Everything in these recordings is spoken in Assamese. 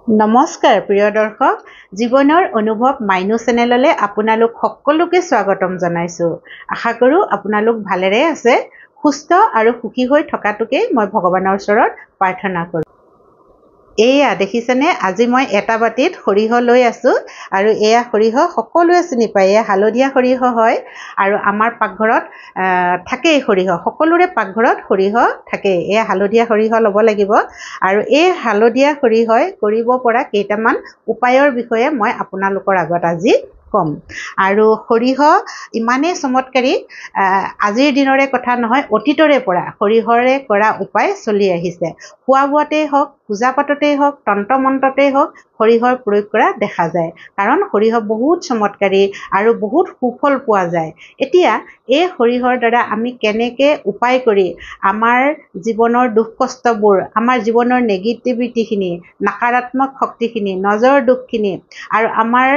নমস্কাৰ প্ৰিয় দৰ্শক, জীৱনৰ অনুভৱ মাইনু চেনেললৈ আপোনালোক সকলোকে স্বাগতম জনাইছোঁ। আশা কৰোঁ আপোনালোক ভালেৰে আছে, সুস্থ আৰু সুখী হৈ থকাটোকেই মই ভগৱানৰ ওচৰত প্ৰাৰ্থনা কৰোঁ। এয়া দেখিছেনে, আজি মই এটা বাটিত সৰিয়হ লৈ আছোঁ আৰু এয়া সৰিয়হ সকলোৱে চিনি পায়। এয়া হালধীয়া সৰিয়হ হয় আৰু আমাৰ পাকঘৰত থাকেই সৰিয়হ, সকলোৰে পাকঘৰত সৰিয়হ থাকেই। এয়া হালধীয়া সৰিয়হ ল'ব লাগিব আৰু এই হালধীয়া সৰিয়হই কৰিব পৰা কেইটামান উপায়ৰ বিষয়ে মই আপোনালোকৰ আগত আজি কম। আৰু সৰিয়হ ইমানেই চমৎকাৰী, আজিৰ দিনৰে কথা নহয়, অতীতৰে পৰা সৰিয়হৰে কৰা উপায় চলি আহিছে। খোৱা বোৱাতেই হওক, পূজা পাততেই হওক, তন্ত্ৰ মন্ত্ৰতেই হওক সৰিয়হৰ প্ৰয়োগ কৰা দেখা যায়, কাৰণ সৰিয়হ বহুত চমৎকাৰী আৰু বহুত সুফল পোৱা যায়। এতিয়া এই সৰিয়হৰ দ্বাৰা আমি কেনেকৈ উপায় কৰি আমাৰ জীৱনৰ দুখ কষ্টবোৰ, আমাৰ জীৱনৰ নেগেটিভিটিখিনি, নকাৰাত্মক শক্তিখিনি, নজৰ দুখখিনি আৰু আমাৰ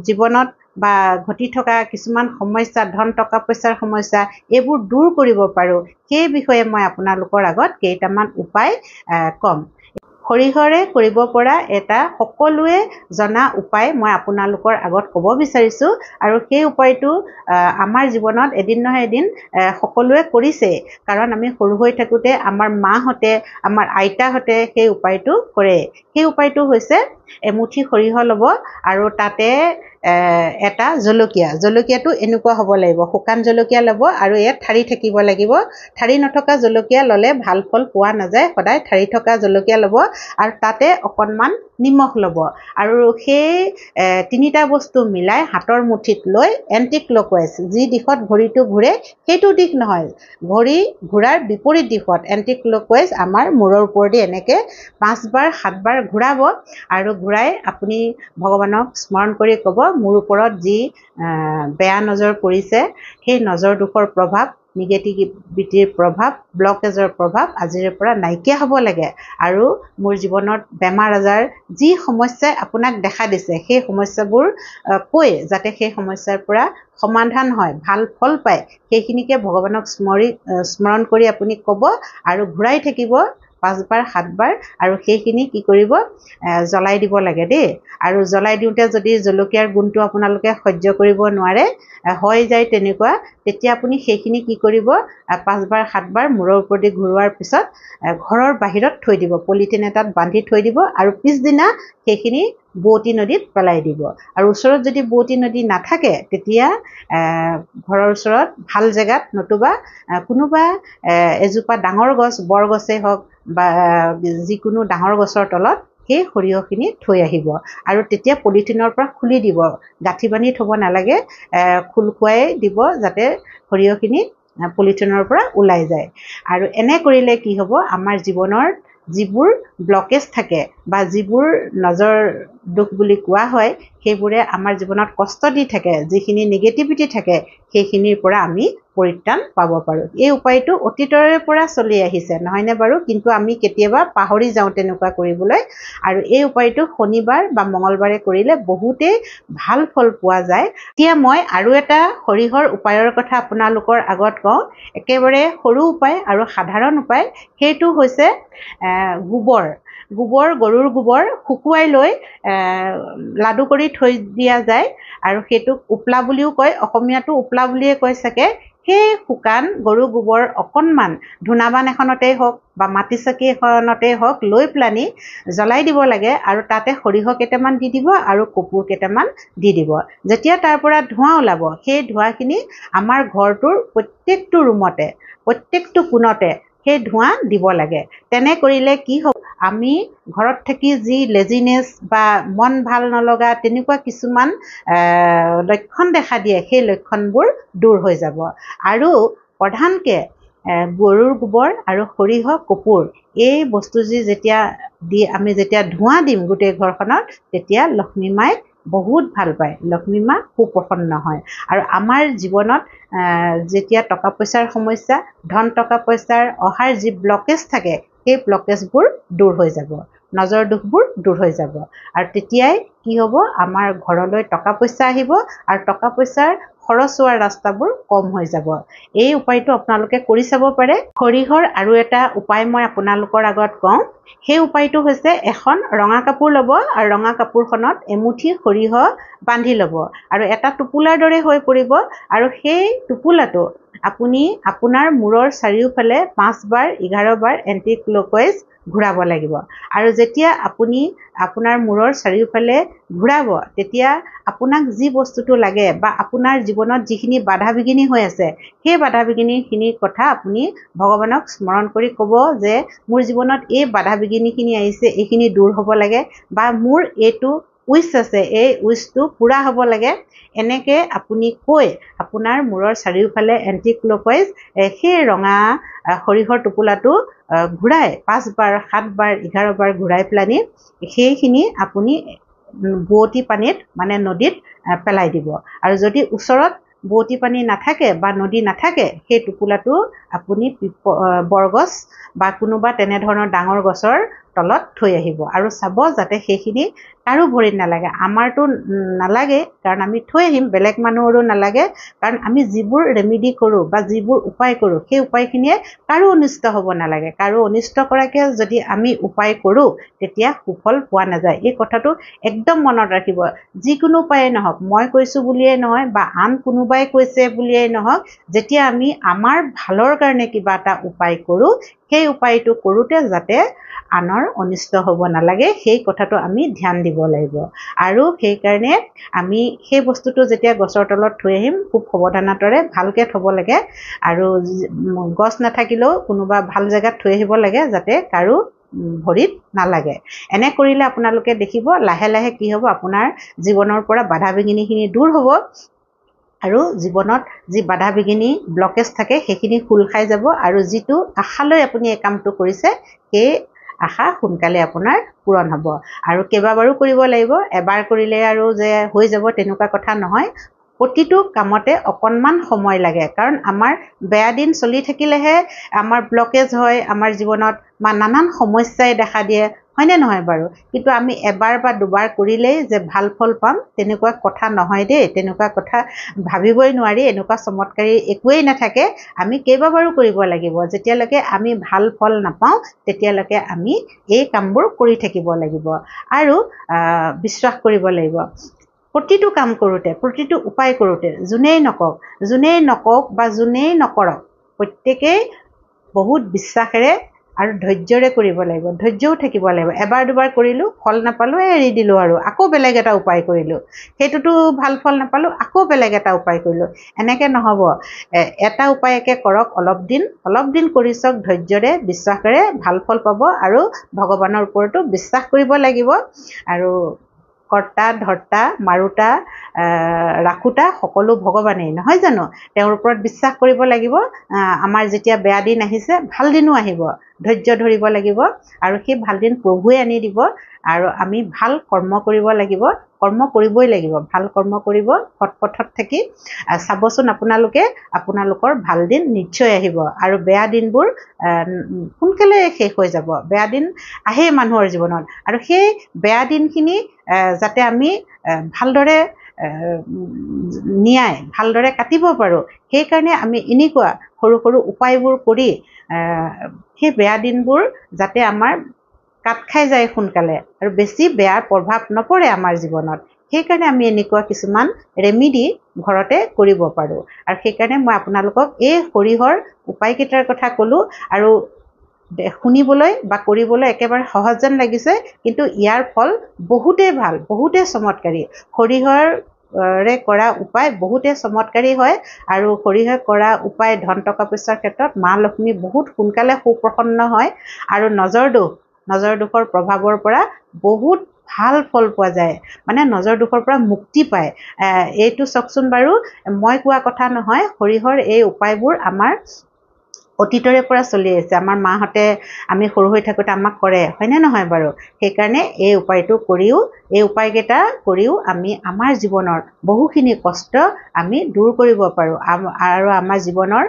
জীৱনত বা ঘটি থকা কিছুমান সমস্যা, ধন টকা পইচাৰ সমস্যা, এইবোৰ দূৰ কৰিব পাৰোঁ, সেই বিষয়ে মই আপোনালোকৰ আগত কেইটামান উপায় কম। সৰিয়হৰে কৰিব পৰা এটা সকলোৱে জনা উপায় মই আপোনালোকৰ আগত ক'ব বিচাৰিছোঁ আৰু সেই উপায়টো আমাৰ জীৱনত এদিন নহয় এদিন সকলোৱে কৰিছে, কাৰণ আমি সৰু হৈ থাকোঁতে আমাৰ মাহঁতে, আমাৰ আইতাহঁতে সেই উপায়টো কৰে। সেই উপায়টো হৈছে এমুঠি সৰিয়হ ল'ব আৰু তাতে এটা জলকীয়াটো এনেকুৱা হ'ব লাগিব, শুকান জলকীয়া ল'ব আৰু ইয়াত ঠাৰি থাকিব লাগিব। ঠাৰি নথকা জলকীয়া ল'লে ভাল ফল পোৱা নাযায়, সদায় ঠাৰি থকা জলকীয়া ল'ব আৰু তাতে অকণমান নিমখ ল'ব আৰু সেই তিনিটা বস্তু মিলাই হাতৰ মুঠিত লৈ এণ্টি ক্লকৱাইজ, যি দিশত ঘড়ীটো ঘূৰে সেইটো দিশ নহয়, ঘড়ী ঘূৰাৰ বিপৰীত দিশত এণ্টি ক্লকৱাইজ আমাৰ মূৰৰ ওপৰেদি এনেকৈ 5বাৰ 7বাৰ ঘূৰাব আৰু ঘূৰাই আপুনি ভগৱানক স্মৰণ কৰি ক'ব, মোৰ ওপৰত যি বেয়া নজৰ পৰিছে, সেই নজৰ দুখৰ প্ৰভাৱ, নিগেটিভিটিৰ প্ৰভাৱ, ব্লকেজৰ প্ৰভাৱ আজিৰে পৰা নাইকিয়া হ'ব লাগে আৰু মোৰ জীৱনত বেমাৰ আজাৰ, যি সমস্যাই আপোনাক দেখা দিছে সেই সমস্যাবোৰ কৈ যাতে সেই সমস্যাৰ পৰা সমাধান হয়, ভাল ফল পায়, সেইখিনিকে ভগৱানক স্মৰণ কৰি আপুনি ক'ব আৰু ঘূৰাই থাকিব 5বাৰ 7বাৰ আৰু সেইখিনি কি কৰিব, জ্বলাই দিব লাগে দেই। আৰু জ্বলাই দিওঁতে যদি জলকীয়াৰ গুণটো আপোনালোকে সহ্য কৰিব নোৱাৰে, হৈ যায় তেনেকুৱা, তেতিয়া আপুনি সেইখিনি কি কৰিব, 5বাৰ 7বাৰ মূৰৰ ওপৰেদি ঘূৰোৱাৰ পিছত ঘৰৰ বাহিৰত থৈ দিব, পলিথিন এটাত বান্ধি থৈ দিব আৰু পিছদিনা সেইখিনি বোৱতী নদীত পেলাই দিব। আৰু ওচৰত যদি বোৱতী নদী নাথাকে, তেতিয়া ঘৰৰ ওচৰত ভাল জেগাত, নতুবা কোনোবা এজোপা ডাঙৰ গছ, বৰগছেই হওক বা যিকোনো ডাঙৰ গছৰ তলত সেই সৰিয়হখিনি থৈ আহিব আৰু তেতিয়া পলিথিনৰ পৰা খুলি দিব, গাঁঠি বান্ধি থ'ব নালাগে, খোল খুৱাই দিব যাতে সৰিয়হখিনি পলিথিনৰ পৰা ওলাই যায়। আৰু এনে কৰিলে কি হ'ব, আমাৰ জীৱনৰ যিবোৰ ব্লকেজ থাকে বা যিবোৰ নজৰ দুখ বুলি কোৱা হয়, সেইবোৰে আমাৰ জীৱনত কষ্ট দি থাকে, যিখিনি নিগেটিভিটি থাকে, সেইখিনিৰ পৰা আমি পৰিত্ৰাণ পাব পাৰোঁ। এই উপায়টো অতীতৰে পৰা চলি আহিছে নহয়নে বাৰু, কিন্তু আমি কেতিয়াবা পাহৰি যাওঁ তেনেকুৱা কৰিবলৈ। আৰু এই উপায়টো শনিবাৰ বা মঙলবাৰে কৰিলে বহুতেই ভাল ফল পোৱা যায়। এতিয়া মই আৰু এটা সৰিয়হৰ উপায়ৰ কথা আপোনালোকৰ আগত কওঁ, একেবাৰে সৰু উপায় আৰু সাধাৰণ উপায়। সেইটো হৈছে গৰুৰ গোবৰ শুকুৱাই লৈ লাডু কৰি থৈ দিয়া যায় আৰু সেইটোক উপলা বুলিও কয়, অসমীয়াটো উপলা বুলিয়ে কয় চাগে। সেই শুকান গৰু গোবৰ অকণমান ধূনাবান এখনতেই হওক বা মাটি চাকি এখনতেই হওক লৈ পেলানি জ্বলাই দিব লাগে আৰু তাতে সৰিয়হ কেইটামান দি দিব আৰু কপোৰ কেইটামান দি দিব। যেতিয়া তাৰ পৰা ধোঁৱা ওলাব, সেই ধোঁৱাখিনি আমাৰ ঘৰটোৰ প্ৰত্যেকটো ৰুমতে, প্ৰত্যেকটো কোণতে সেই ধোঁৱা দিব লাগে। তেনে কৰিলে কি হ'ব, আমি ঘৰত থাকি যি লেজিনেছ বা মন ভাল নলগা তেনেকুৱা কিছুমান লক্ষণ দেখা দিয়ে, সেই লক্ষণবোৰ দূৰ হৈ যাব। আৰু প্ৰধানকৈ গৰুৰ গোবৰ আৰু সৰিয়হ কপোৰ, এই বস্তুজি আমি যেতিয়া ধোঁৱা দিম গোটেই ঘৰখনত, তেতিয়া লক্ষ্মী মাই বহুত ভাল পায়, লক্ষ্মী মা সুপ্ৰসন্ন হয় আৰু আমাৰ জীৱনত যেতিয়া টকা পইচাৰ সমস্যা, ধন টকা পইচাৰ অহাৰ যি ব্লকেজ থাকে, সেই ব্লকেজবোৰ দূৰ হৈ যাব, নজৰ দুখবোৰ দূৰ হৈ যাব আৰু তেতিয়াই কি হ'ব, আমাৰ ঘৰলৈ টকা পইচা আহিব আৰু টকা পইচাৰ খৰচ হোৱাৰ ৰাস্তাবোৰ কম হৈ যাব। এই উপায়টো আপোনালোকে কৰি চাব পাৰে। সৰিয়হৰ আৰু এটা উপায় মই আপোনালোকৰ আগত কওঁ। সেই উপায়টো হৈছে এখন ৰঙা কাপোৰ ল'ব আৰু ৰঙা কাপোৰখনত এমুঠি সৰিয়হ বান্ধি ল'ব আৰু এটা টোপোলাৰ দৰে হৈ পৰিব আৰু সেই টোপোলাটো আপুনি আপোনাৰ মূৰৰ চাৰিওফালে 5 বাৰ 11 বাৰ এণ্টি ক্লকৱাইজ ঘূৰাব লাগিব আৰু যেতিয়া আপুনি আপোনাৰ মূৰৰ চাৰিওফালে ঘূৰাব তেতিয়া আপোনাক যি বস্তুটো লাগে বা আপোনাৰ জীৱনত যিখিনি বাধা বিঘিনি হৈ আছে সেই বাধা বিঘিনিখিনিৰ কথা আপুনি ভগৱানক স্মৰণ কৰি ক'ব যে মোৰ জীৱনত এই বাধা বিঘিনিখিনি আহিছে, এইখিনি দূৰ হ'ব লাগে বা মোৰ এইটো উইচ আছে, এই উইচটো পূৰা হ'ব লাগে। এনেকৈ আপুনি কৈ আপোনাৰ মূৰৰ চাৰিওফালে এণ্টি ক্লকৱাইজ সেই ৰঙা সৰিয়হৰ টোপোলাটো ঘূৰাই 5 বাৰ 7 বাৰ 11 বাৰ ঘূৰাই পেলানি সেইখিনি আপুনি বোৱতী পানীত মানে নদীত পেলাই দিব আৰু যদি ওচৰত বোৱতী পানী নাথাকে বা নদী নাথাকে সেই টোপোলাটো আপুনি বৰগছ বা কোনোবা তেনেধৰণৰ ডাঙৰ গছৰ তলত থৈ আহিব আৰু চাব যাতে সেইখিনি কাৰো ভৰিত নালাগে। আমাৰতো নালাগে কাৰণ আমি থৈ আহিম, বেলেগ মানুহৰো নালাগে কাৰণ আমি যিবোৰ ৰেমিডি কৰোঁ বা যিবোৰ উপায় কৰোঁ সেই উপায়খিনিয়ে কাৰো অনিষ্ট হ'ব নালাগে। কাৰো অনিষ্ট কৰাকৈ যদি আমি উপায় কৰোঁ তেতিয়া সুফল পোৱা নাযায়। এই কথাটো একদম মনত ৰাখিব। যিকোনো উপায়ে নহওক, মই কৈছোঁ বুলিয়েই নহয় বা আন কোনোবাই কৈছে বুলিয়েই নহওক, যেতিয়া আমি আমাৰ ভালৰ কাৰণে কিবা এটা উপায় কৰোঁ সেই উপায়টো কৰোঁতে যাতে আনৰ অনিষ্ট হ'ব নালাগে সেই কথাটো আমি ধ্যান দিব লাগিব আৰু সেইকাৰণে আমি সেই বস্তুটো যেতিয়া গছৰ তলত থৈ আহিম খুব সাৱধানতাৰে ভালকৈ থ'ব লাগে আৰু গছ নাথাকিলেও কোনোবা ভাল জেগাত থৈ আহিব লাগে যাতে কাৰো ভৰিত নালাগে। এনে কৰিলে আপোনালোকে দেখিব লাহে লাহে কি হ'ব, আপোনাৰ জীৱনৰ পৰা বাধা বিঘিনিখিনি দূৰ হ'ব আৰু জীৱনত যি বাধা বিঘিনি ব্লকেজ থাকে সেইখিনি খোল খাই যাব আৰু যিটো আশালৈ আপুনি এই কামটো কৰিছে সেই আশা সোনকালে আপোনাৰ পূৰণ হ'ব। আৰু কেইবাবাৰো কৰিব লাগিব, এবাৰ কৰিলে আৰু যে হৈ যাব তেনেকুৱা কথা নহয়। প্ৰতিটো কামতে অকণমান সময় লাগে কাৰণ আমাৰ বেয়া দিন চলি থাকিলেহে আমাৰ ব্লকেজ হয়, আমাৰ জীৱনত বা নানান সমস্যাই দেখা দিয়ে, হয়নে নহয় বাৰু? কিন্তু আমি এবাৰ বা দুবাৰ কৰিলেই যে ভাল ফল পাম তেনেকুৱা কথা নহয় দেই। তেনেকুৱা কথা ভাবিবই নোৱাৰি, এনেকুৱা চমৎকাৰী একোৱেই নাথাকে। আমি কেইবাবাৰো কৰিব লাগিব। যেতিয়ালৈকে আমি ভাল ফল নাপাওঁ তেতিয়ালৈকে আমি এই কামবোৰ কৰি থাকিব লাগিব আৰু বিশ্বাস কৰিব লাগিব। প্ৰতিটো কাম কৰোঁতে, প্ৰতিটো উপায় কৰোঁতে যোনেই নকওক বা যোনেই নকৰক প্ৰত্যেকেই বহুত বিশ্বাসেৰে আৰু ধৈৰ্যৰে কৰিব লাগিব, ধৈৰ্যও থাকিব লাগিব। এবাৰ দুবাৰ কৰিলোঁ, ফল নাপালোঁ, এৰি দিলোঁ আৰু আকৌ বেলেগ এটা উপায় কৰিলোঁ, সেইটোতো ভাল ফল নাপালোঁ, আকৌ বেলেগ এটা উপায় কৰিলোঁ। এনেকৈ নহ'ব। এটা উপায়কে কৰক, অলপ দিন কৰি চাওক ধৈৰ্যৰে বিশ্বাসেৰে, ভাল ফল পাব আৰু ভগৱানৰ ওপৰতো বিশ্বাস কৰিব লাগিব আৰু কৰ্তা ধৰ্তা মাৰোতা ৰাখোতা সকলো ভগৱানেই, নহয় জানো? তেওঁৰ ওপৰত বিশ্বাস কৰিব লাগিব। আমাৰ যেতিয়া বেয়া দিন আহিছে ভাল দিনো আহিব, ধৈৰ্য ধৰিব লাগিব আৰু সেই ভাল দিন প্ৰভুৱে আনি দিব আৰু আমি ভাল কৰ্ম কৰিব লাগিব, কৰ্ম কৰিবই লাগিব, ভাল কৰ্ম কৰিব, সৎপথত থাকি চাবচোন আপোনালোকৰ ভাল দিন নিশ্চয় আহিব আৰু বেয়া দিনবোৰ সোনকালে শেষ হৈ যাব। বেয়া দিন আহেই মানুহৰ জীৱনত আৰু সেই বেয়া দিনখিনি যাতে আমি ভালদৰে ভালদৰে কাটিব পাৰোঁ সেইকাৰণে আমি এনেকুৱা সৰু সৰু উপায়বোৰ কৰি সেই বেয়া দিনবোৰ যাতে আমাৰ কাট খাই যায় সোনকালে আৰু বেছি বেয়া প্ৰভাৱ নপৰে আমাৰ জীৱনত, সেইকাৰণে আমি এনেকুৱা কিছুমান ৰেমিডি ঘৰতে কৰিব পাৰোঁ। আৰু সেইকাৰণে মই আপোনালোকক এই সৰিয়হৰ উপায়কেইটাৰ কথা ক'লোঁ আৰু শুনিবলৈ বা কৰিবলৈ একেবাৰে সহজ যেন লাগিছে কিন্তু ইয়াৰ ফল বহুতেই ভাল, বহুতেই চমৎকাৰী। সৰিয়হৰে কৰা উপায় বহুতেই চমৎকাৰী হয় আৰু সৰিয়হৰে কৰা উপায় ধন টকা পইচাৰ ক্ষেত্ৰত মা লক্ষ্মী বহুত সোনকালে সুপ্ৰসন্ন হয় আৰু নজৰ দোষৰ প্ৰভাৱৰ পৰা বহুত ভাল ফল পোৱা যায়, মানে নজৰ দোষৰ পৰা মুক্তি পায়। এইটো চাওকচোন বাৰু, মই কোৱা কথা নহয়, সৰিয়হৰ এই উপায়বোৰ আমাৰ অতীতৰে পৰা চলি আহিছে। আমাৰ মাহঁতে আমি সৰু হৈ থাকোঁতে আমাক কৰে, হয়নে নহয় বাৰু? সেইকাৰণে এই উপায়কেইটা কৰিও আমি আমাৰ জীৱনৰ বহুখিনি কষ্ট আমি দূৰ কৰিব পাৰোঁ আৰু আমাৰ জীৱনৰ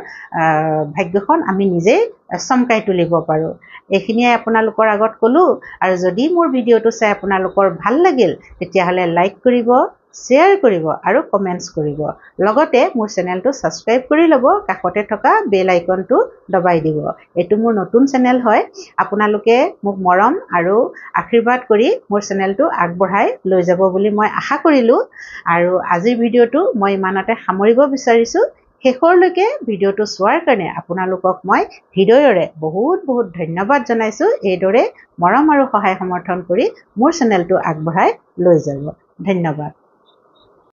ভাগ্যখন আমি নিজেই চমকাই তুলিব পাৰোঁ। এইখিনিয়ে আপোনালোকৰ আগত ক'লোঁ আৰু যদি মোৰ ভিডিঅ'টো চাই আপোনালোকৰ ভাল লাগিল তেতিয়াহ'লে লাইক কৰিব, শ্বেয়াৰ কৰিব আৰু কমেণ্টছ কৰিব। লগতে মোৰ চেনেলটো ছাবস্ক্ৰাইব কৰি ল'ব, কাষতে থকা বেল আইকনটো দবাই দিব। এইটো মোৰ নতুন চেনেল হয়। আপোনালোকে মোক মৰম আৰু আশীৰ্বাদ কৰি মোৰ চেনেলটো আগবঢ়াই লৈ যাব বুলি মই আশা কৰিলোঁ। আৰু আজিৰ ভিডিঅ'টো মই ইমানতে সামৰিব বিচাৰিছোঁ। শেষৰলৈকে ভিডিঅ'টো চোৱাৰ কাৰণে আপোনালোকক মই হৃদয়ৰে বহুত বহুত ধন্যবাদ জনাইছোঁ। এইদৰে মৰম আৰু সহায় সমৰ্থন কৰি মোৰ চেনেলটো আগবঢ়াই লৈ যাব। ধন্যবাদ।